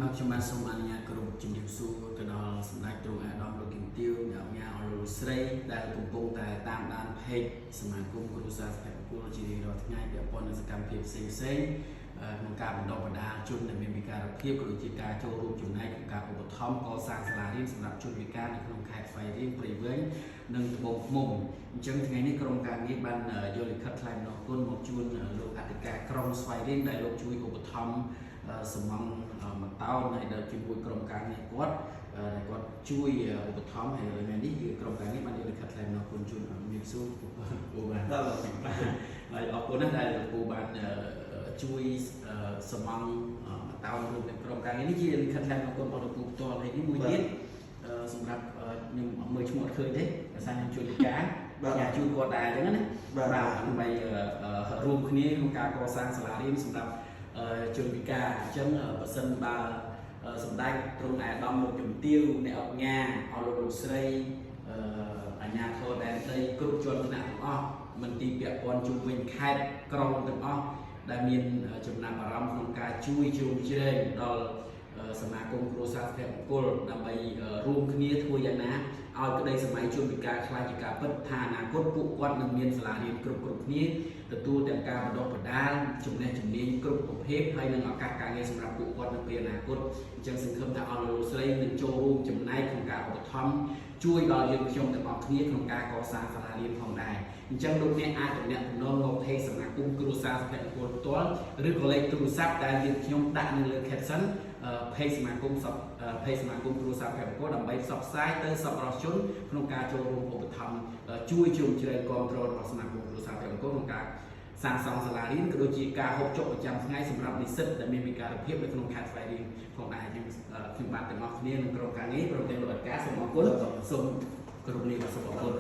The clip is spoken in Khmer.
មកខ្ញុំបានសូមអនុញ្ញាតគោរពជំរាបសួរទៅដល់សម្ដេចទ្រង់អាដាមលោកគឹមទាវអ្នកអង្គការអរលោកស្រីដែលកំពុងតែតាមដានเพจសមាគមគ្រួសារសុភមង្គលជារៀងរាល់ថ្ងៃពាក់ព័ន្ធនឹងសកម្មភាពផ្សេងៗក្នុងការបណ្ដុះបណ្ដាលជនដែលមានវិការភាពក៏ដូចជាការចូលរួមចំណែកក្នុងការឧបត្ថម្ភកសាងសាលារៀនសម្រាប់ជនពិការនៅក្នុងខេត្តស្វាយរៀងព្រៃវែងនិងត្បូងឃ្មុំអញ្ចឹងថ្ងៃនេះក្រុមការងារបានយកលិខិតថ្លែងអំណរគុណមកជូនលោកអធិការក្រុងស្វាយរៀងដែលលោកជួយឧបត្ថម្ភសំងមកតោនហើយដល់ជាមួយក្រុមការងារគាត់ជួយឧបត្ថម្ភហើយថ្ងៃនេះគឺក្រុមការងារបានយកលិខិតថ្លែងអំណរគុណជូនមានសួរពូបានហើយអរគុណណាស់ដែលពូបានជួយសំងមកតោនរួមនឹងក្រុមការងារនេះជាលិខិតថ្លែងអំណរគុណរបស់លោកពូផ្ទាល់ហើយនេះមួយទៀតសម្រាប់ខ្ញុំមើលឈ្មោះអត់ឃើញទេដោយសារខ្ញុំជួយពិការបាទជួយគាត់ដែរអញ្ចឹងណាបាទដើម្បីរួមគ្នាក្នុងការកសាងសាលារៀនសម្រាប់ជនពិការអញ្ចឹងបើសិនបើសម្ដេចទ្រង់អាដាមលោកជំទាវអ្នកអង្គការអរលោកស្រីអាជ្ញាធរដែនដីគ្រប់ជាន់ថ្នាក់ទាំងអស់មន្ទីរពាក់ព័ន្ធជុំវិញខេត្តក្រុងទាំងអស់ដែលមានចំណាប់អារម្មណ៍ក្នុងការជួយជ្រោមជ្រែងដល់សមាគមគ្រួសារសុភមង្គលដើម្បីរួមគ្នាធ្វើយ៉ាងណាឲ្យក្តីសម័យជនពិការខ្លាចជាការពិតថាអនាគតពួកគាត់នឹងមានសាលារៀនគ្រប់គ្នាទទួលទាំងការបណ្ដុះបណ្ដាលចំណេះជំនាញគ្រប់ប្រភេទហើយនឹងឱកាសការងារសម្រាប់ពួកគាត់នៅពេលអនាគតអញ្ចឹងសង្ឃឹមថាអរលោកស្រីនឹងចូលរួមចំណែកក្នុងការឧបត្ថម្ភជួយដល់យើងខ្ញុំទាំងអស់គ្នាក្នុងការកសាងសាលារៀនផងដែរអញ្ចឹងលោកអ្នកអាចទំនាក់ទំនងមកเพจសមាគមគ្រួសារសុភមង្គលផ្ទាល់ឬក៏លេខទូរស័ព្ទដែលយើងខ្ញុំដាក់នៅលើ caption เพจសមាគមគ្រួសារសុភមង្គលដើម្បីផ្សព្វផ្សាយទៅសប្បុរសជនក្នុងការចូលរួមឧបត្ថម្ភជួយជ្រោមជ្រែងគាំទ្ររបស់សមាគមគ្រួសារសុភមង្គលក្នុងការសាងសង់សាលារៀនក៏ដូចជាការហូបចុកប្រចាំថ្ងៃសម្រាប់និស្សិតដែលមានវិការភាពនៅក្នុងខេត្តស្វាយរៀងផងដែរខ្ញុំបាទទាំងអស់គ្នានឹងក្រុមការងារព្រមទាំងលោកអធិការសូមអរគុណសូមគោរពលាសូមអរគុណ